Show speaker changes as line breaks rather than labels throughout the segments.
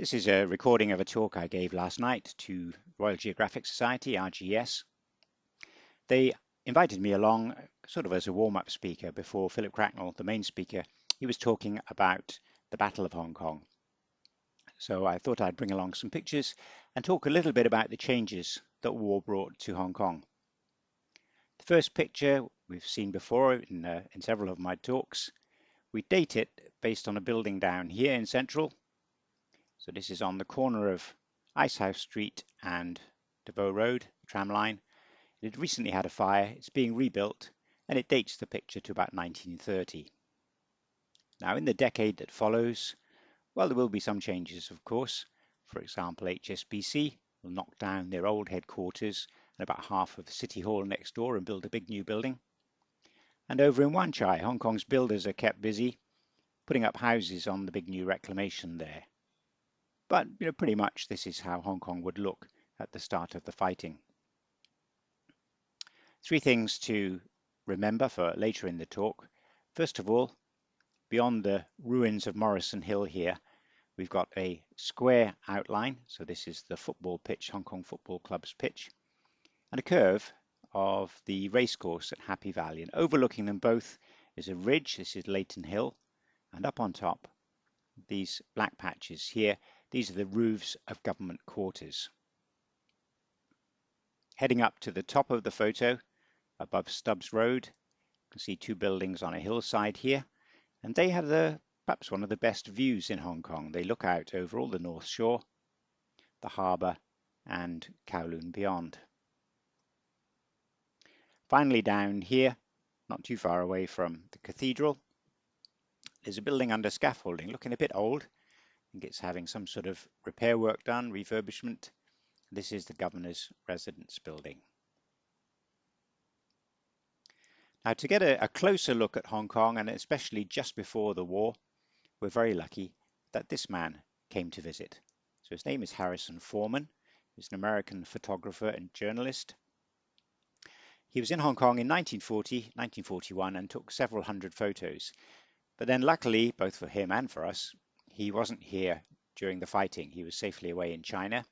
This is a recording of a talk I gave last night to Royal Geographic Society, RGS. They invited me along sort of as a warm-up speaker before Philip Cracknell, the main speaker, he was talking about the Battle of Hong Kong. So I thought I'd bring along some pictures and talk a little bit about the changes that war brought to Hong Kong. The first picture we've seen before in several of my talks. We date it based on a building down here in Central. So this is on the corner of Icehouse Street and DeVoe Road, tram line. It recently had a fire, it's being rebuilt, and it dates the picture to about 1930. Now in the decade that follows, well, there will be some changes, of course. For example, HSBC will knock down their old headquarters and about half of City Hall next door and build a big new building. And over in Wan Chai, Hong Kong's builders are kept busy putting up houses on the big new reclamation there. But pretty much this is how Hong Kong would look at the start of the fighting. Three things to remember for later in the talk. First of all, beyond the ruins of Morrison Hill here, we've got a square outline. So this is the football pitch, Hong Kong Football Club's pitch, and a curve of the racecourse at Happy Valley. And overlooking them both is a ridge. This is Leighton Hill, and up on top, these black patches here, these are the roofs of government quarters. Heading up to the top of the photo, above Stubbs Road, you can see two buildings on a hillside here, and they have perhaps one of the best views in Hong Kong. They look out over all the North Shore, the harbour, and Kowloon beyond. Finally, down here, not too far away from the cathedral, there's a building under scaffolding, looking a bit old. I think it's having some sort of repair work done, refurbishment. This is the governor's residence building. Now, to get a closer look at Hong Kong, and especially just before the war, we're very lucky that this man came to visit. So his name is Harrison Foreman. He's an American photographer and journalist. He was in Hong Kong in 1940, 1941, and took several hundred photos. But then luckily, both for him and for us, he wasn't here during the fighting. He was safely away in China.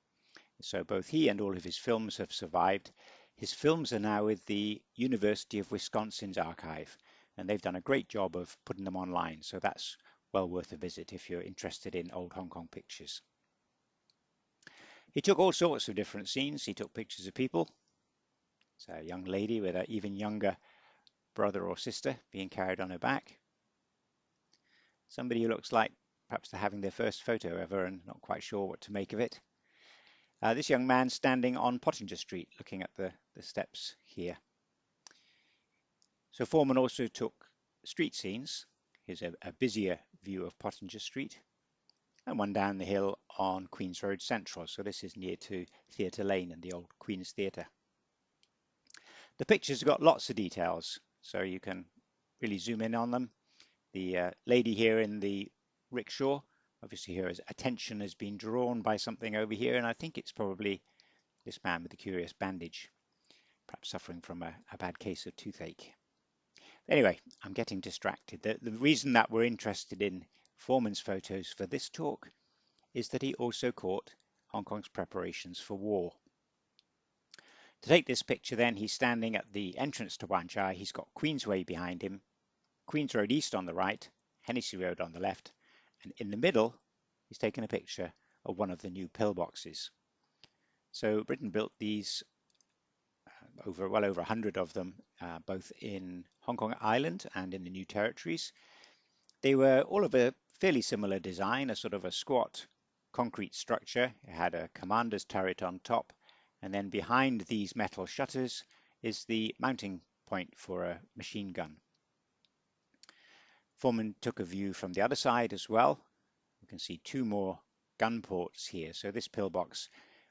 So both he and all of his films have survived. His films are now with the University of Wisconsin's archive, and they've done a great job of putting them online. So that's well worth a visit if you're interested in old Hong Kong pictures. He took all sorts of different scenes. He took pictures of people. So a young lady with an even younger brother or sister being carried on her back. Somebody who looks like perhaps they're having their first photo ever and not quite sure what to make of it. This young man standing on Pottinger Street looking at the steps here. So Foreman also took street scenes. Here's a busier view of Pottinger Street, and one down the hill on Queen's Road Central. So this is near to Theatre Lane and the old Queen's Theatre. The pictures have got lots of details, so you can really zoom in on them. The lady here in the rickshaw, obviously her attention has been drawn by something over here, and I think it's probably this man with the curious bandage, perhaps suffering from a bad case of toothache. Anyway, I'm getting distracted. The reason that we're interested in Foreman's photos for this talk is that he also caught Hong Kong's preparations for war. To take this picture then, he's standing at the entrance to Wan Chai. He's got Queensway behind him, Queen's Road East on the right, Hennessy Road on the left, and in the middle, he's taken a picture of one of the new pillboxes. So Britain built these, well over 100 of them, both in Hong Kong Island and in the new territories. They were all of a fairly similar design, a sort of a squat concrete structure. It had a commander's turret on top, and then behind these metal shutters is the mounting point for a machine gun. Foreman took a view from the other side as well. You can see two more gun ports here. So this pillbox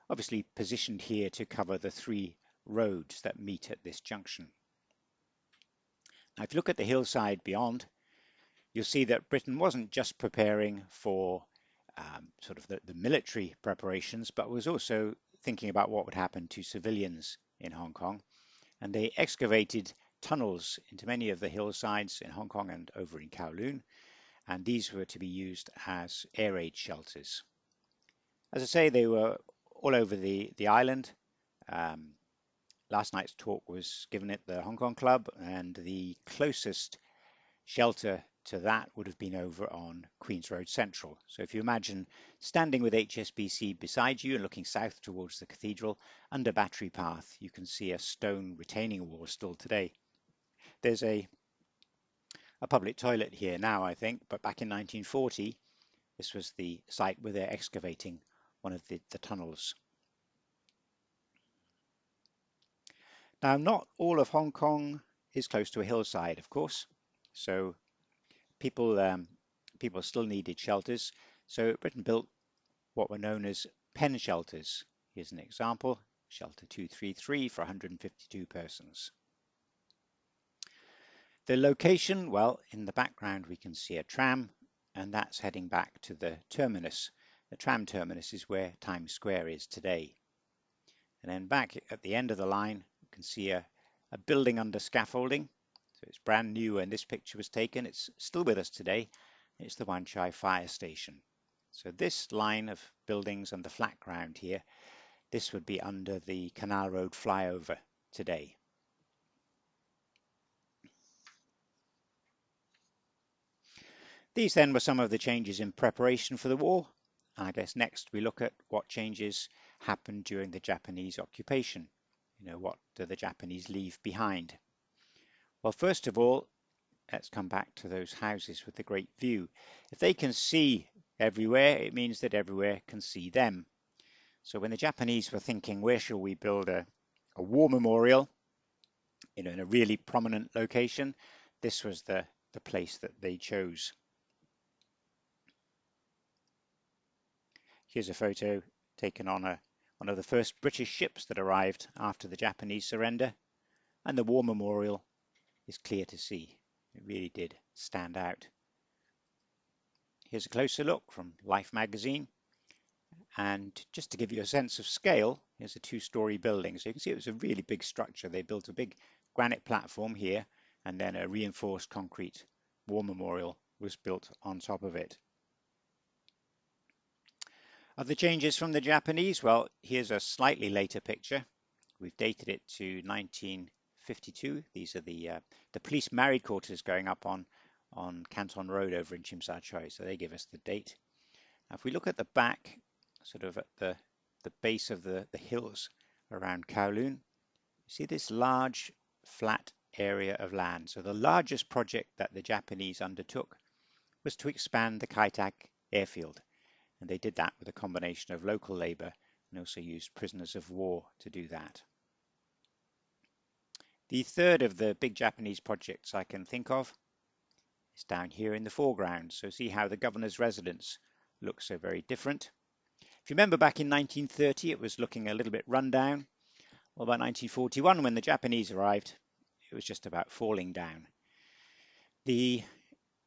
obviously positioned here to cover the three roads that meet at this junction. Now, if you look at the hillside beyond, you'll see that Britain wasn't just preparing for sort of the military preparations, but was also thinking about what would happen to civilians in Hong Kong. And they excavated tunnels into many of the hillsides in Hong Kong and over in Kowloon, and these were to be used as air raid shelters. As I say, they were all over the island. Um, Last night's talk was given at the Hong Kong Club, and the closest shelter to that would have been over on Queen's Road Central. So if you imagine standing with HSBC beside you and looking south towards the cathedral under Battery Path, you can see a stone retaining wall still today. There's a public toilet here now, I think, but back in 1940, this was the site where they're excavating one of the tunnels. Now, not all of Hong Kong is close to a hillside, of course, so people still needed shelters. So Britain built what were known as pen shelters. Here's an example, shelter 233 for 152 persons. The location, well, in the background we can see a tram, and that's heading back to the terminus. The tram terminus is where Times Square is today. And then back at the end of the line, you can see a building under scaffolding. So it's brand new when this picture was taken. It's still with us today. It's the Wan Chai Fire Station. So this line of buildings and the flat ground here, this would be under the Canal Road flyover today. These then were some of the changes in preparation for the war. I guess next we look at what changes happened during the Japanese occupation. What do the Japanese leave behind? Well, first of all, let's come back to those houses with the great view. If they can see everywhere, it means that everywhere can see them. So when the Japanese were thinking, where shall we build a war memorial, in a really prominent location, this was the place that they chose. Here's a photo taken on one of the first British ships that arrived after the Japanese surrender, and the war memorial is clear to see. It really did stand out. Here's a closer look from Life magazine, and just to give you a sense of scale, here's a two-story building. So you can see it was a really big structure. They built a big granite platform here, and then a reinforced concrete war memorial was built on top of it. Other changes from the Japanese, well, here's a slightly later picture. We've dated it to 1952. These are the police married quarters going up on Canton Road over in Tsim Sha Tsui, so they give us the date. Now, if we look at the back, sort of at the base of the hills around Kowloon, you see this large flat area of land. So the largest project that the Japanese undertook was to expand the Kai Tak airfield. And they did that with a combination of local labour and also used prisoners of war to do that. The third of the big Japanese projects I can think of is down here in the foreground. So see how the governor's residence looks so very different. If you remember back in 1930, it was looking a little bit run down. Well, by 1941, when the Japanese arrived, it was just about falling down. The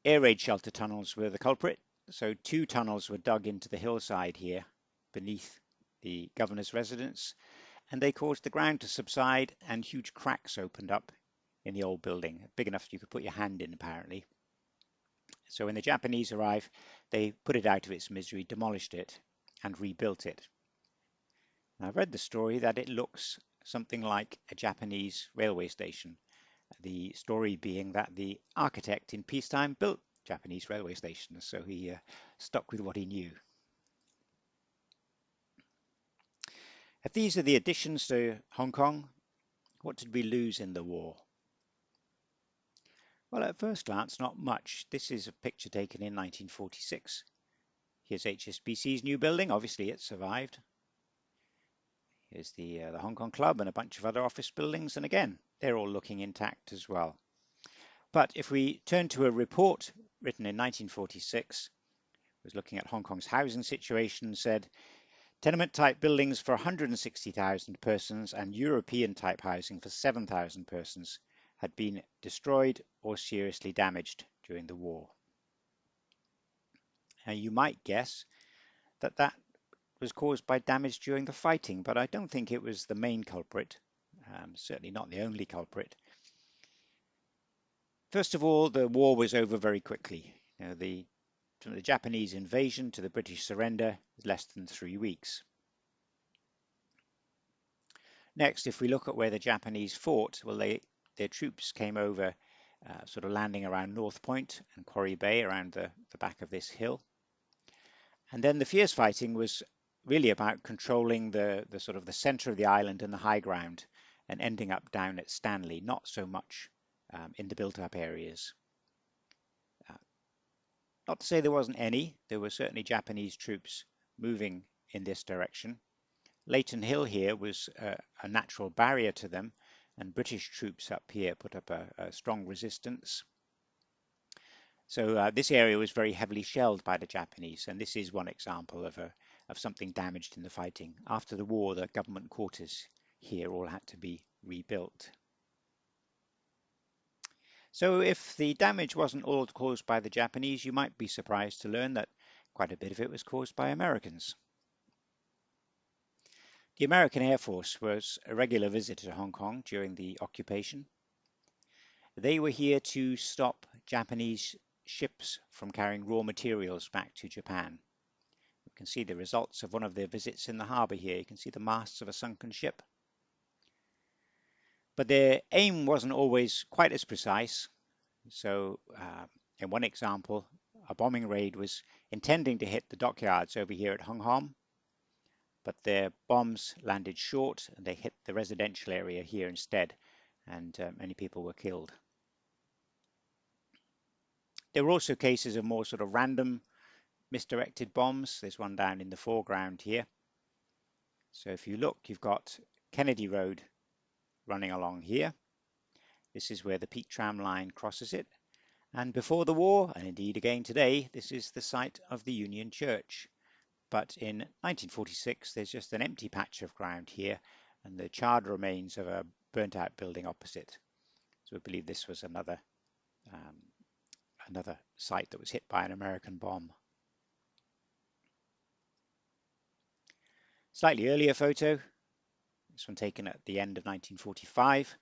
air raid shelter tunnels were the culprit. So 2 tunnels were dug into the hillside here beneath the governor's residence, and they caused the ground to subside and huge cracks opened up in the old building, big enough you could put your hand in apparently. So when the Japanese arrived, they put it out of its misery, demolished it and rebuilt it. And I've read the story that it looks something like a Japanese railway station. The story being that the architect in peacetime built Japanese railway stations, so he stuck with what he knew. If these are the additions to Hong Kong, what did we lose in the war? Well, at first glance, not much. This is a picture taken in 1946. Here's HSBC's new building. Obviously, it survived. Here's the Hong Kong Club and a bunch of other office buildings. And again, they're all looking intact as well. But if we turn to a report written in 1946, it was looking at Hong Kong's housing situation and said, tenement type buildings for 160,000 persons and European type housing for 7,000 persons had been destroyed or seriously damaged during the war. Now you might guess that that was caused by damage during the fighting, but I don't think it was the main culprit, certainly not the only culprit. First of all, the war was over very quickly. The from the Japanese invasion to the British surrender is less than 3 weeks. Next, if we look at where the Japanese fought, well, their troops came over, sort of landing around North Point and Quarry Bay around the back of this hill. And then the fierce fighting was really about controlling the sort of the center of the island and the high ground and ending up down at Stanley, not so much in the built-up areas. Not to say there wasn't any, there were certainly Japanese troops moving in this direction. Leighton Hill here was a natural barrier to them, and British troops up here put up a strong resistance. So this area was very heavily shelled by the Japanese, and this is one example of something damaged in the fighting. After the war, the government quarters here all had to be rebuilt. So if the damage wasn't all caused by the Japanese, you might be surprised to learn that quite a bit of it was caused by Americans. The American Air Force was a regular visitor to Hong Kong during the occupation. They were here to stop Japanese ships from carrying raw materials back to Japan. You can see the results of one of their visits in the harbour here. You can see the masts of a sunken ship. But their aim wasn't always quite as precise. So in one example, a bombing raid was intending to hit the dockyards over here at Hong Kong, but their bombs landed short and they hit the residential area here instead, and many people were killed. There were also cases of more sort of random misdirected bombs. There's one down in the foreground here. So if you look, you've got Kennedy Road running along here. This is where the Peak Tram line crosses it. And before the war, and indeed again today, this is the site of the Union Church. But in 1946, there's just an empty patch of ground here and the charred remains of a burnt out building opposite. So we believe this was another site that was hit by an American bomb. Slightly earlier photo, this one taken at the end of 1945.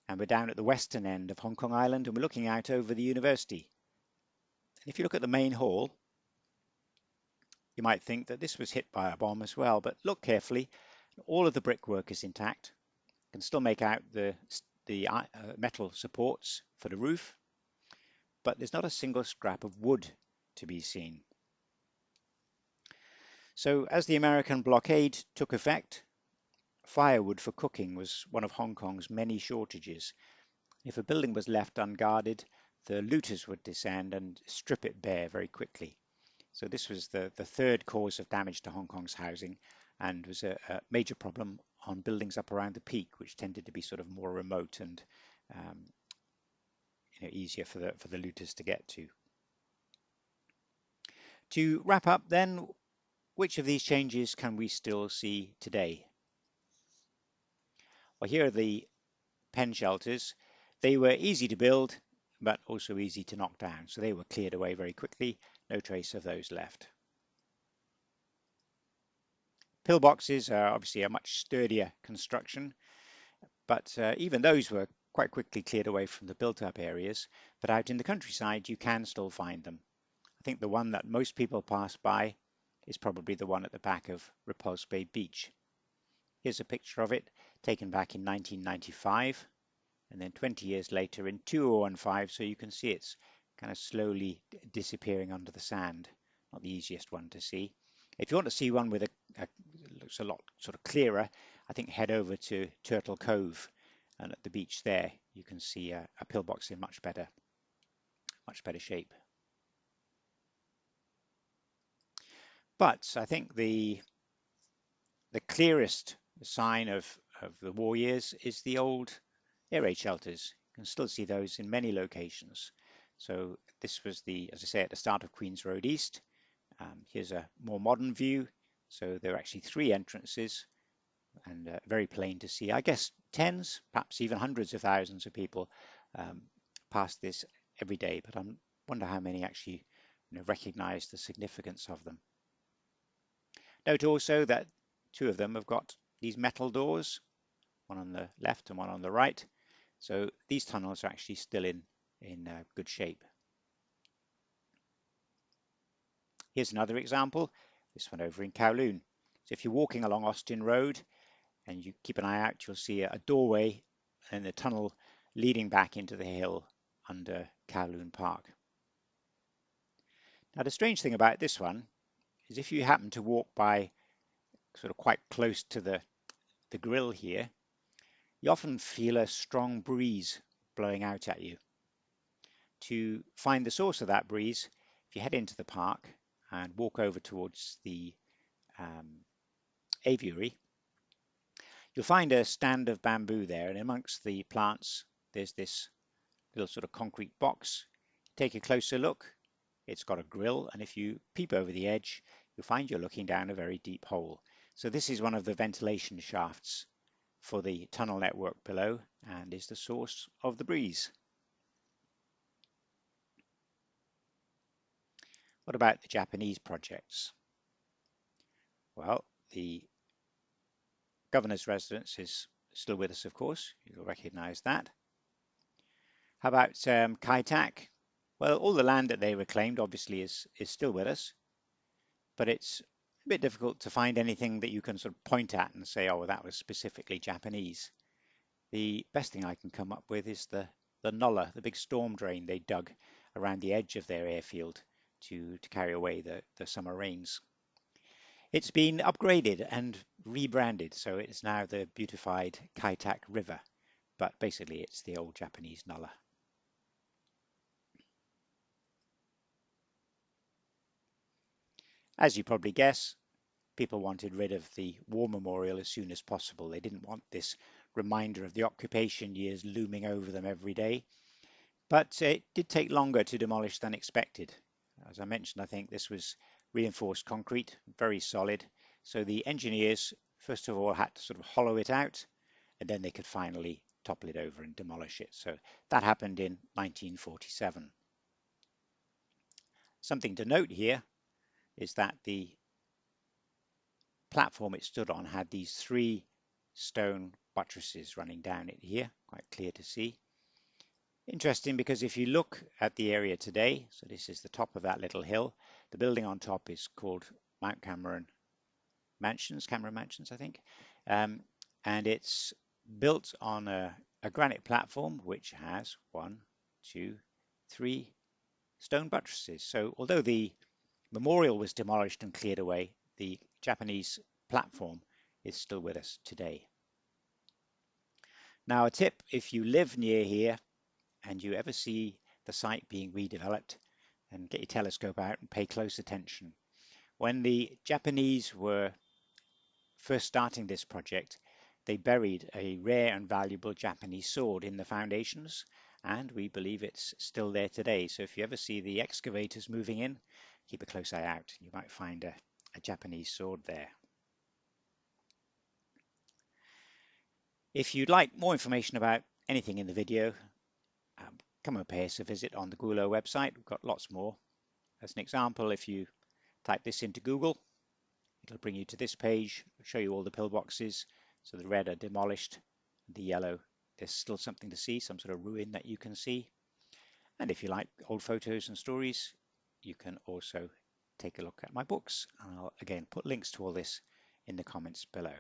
And we're down at the western end of Hong Kong Island and we're looking out over the university. And if you look at the main hall, you might think that this was hit by a bomb as well, but look carefully. All of the brickwork is intact. You can still make out the metal supports for the roof, but there's not a single scrap of wood to be seen. So as the American blockade took effect, firewood for cooking was one of Hong Kong's many shortages. If a building was left unguarded, the looters would descend and strip it bare very quickly. So this was the third cause of damage to Hong Kong's housing and was a major problem on buildings up around the Peak, which tended to be sort of more remote and easier for the looters to get to. To wrap up then, which of these changes can we still see today? Well, here are the pen shelters. They were easy to build, but also easy to knock down. So they were cleared away very quickly. No trace of those left. Pillboxes are obviously a much sturdier construction, but even those were quite quickly cleared away from the built-up areas. But out in the countryside, you can still find them. I think the one that most people pass by is probably the one at the back of Repulse Bay Beach. Here's a picture of it taken back in 1995 and then 20 years later in 2015, so you can see it's kind of slowly disappearing under the sand. Not the easiest one to see. If you want to see one with looks a lot sort of clearer, I think head over to Turtle Cove, and at the beach there you can see a pillbox in much better shape. But I think the clearest sign of the war years is the old air raid shelters. You can still see those in many locations. So this was as I say, at the start of Queen's Road East. Here's a more modern view. So there are actually 3 entrances and very plain to see. I guess tens, perhaps even hundreds of thousands of people pass this every day, but I wonder how many actually recognize the significance of them. Note also that 2 of them have got these metal doors, one on the left and one on the right. So these tunnels are actually still in good shape. Here's another example, this one over in Kowloon. So if you're walking along Austin Road and you keep an eye out, you'll see a doorway and a tunnel leading back into the hill under Kowloon Park. Now the strange thing about this one is if you happen to walk by sort of quite close to the grill here, you often feel a strong breeze blowing out at you. To find the source of that breeze, if you head into the park and walk over towards the aviary, you'll find a stand of bamboo there, and amongst the plants there's this little sort of concrete box. Take a closer look, it's got a grill, and if you peep over the edge, you'll find you're looking down a very deep hole. So this is one of the ventilation shafts for the tunnel network below and is the source of the breeze. What about the Japanese projects? Well, the governor's residence is still with us, of course. You'll recognize that. How about Kai Tak? Well, all the land that they reclaimed obviously is still with us, but it's a bit difficult to find anything that you can sort of point at and say, oh, well, that was specifically Japanese. The best thing I can come up with is the nullah, the big storm drain they dug around the edge of their airfield to carry away the summer rains. It's been upgraded and rebranded, so it's now the beautified Kai Tak River, but basically it's the old Japanese nullah. As you probably guess, people wanted rid of the war memorial as soon as possible. They didn't want this reminder of the occupation years looming over them every day. But it did take longer to demolish than expected. As I mentioned, I think this was reinforced concrete, very solid. So the engineers, first of all, had to sort of hollow it out, and then they could finally topple it over and demolish it. So that happened in 1947. Something to note here is that the platform it stood on had these 3 stone buttresses running down it here, quite clear to see. Interesting because if you look at the area today, so this is the top of that little hill, the building on top is called Mount Cameron Mansions, I think, and it's built on a granite platform which has 1, 2, 3 stone buttresses. So although the memorial was demolished and cleared away, the Japanese platform is still with us today. Now a tip, if you live near here and you ever see the site being redeveloped, then get your telescope out and pay close attention. When the Japanese were first starting this project, they buried a rare and valuable Japanese sword in the foundations, and we believe it's still there today. So if you ever see the excavators moving in, keep a close eye out. You might find a Japanese sword there. If you'd like more information about anything in the video, come and pay us a visit on the Gala website. We've got lots more. As an example, if you type this into Google, it'll bring you to this page, show you all the pillboxes. So the red are demolished, the yellow, there's still something to see, some sort of ruin that you can see. And if you like old photos and stories, you can also take a look at my books. And I'll again put links to all this in the comments below.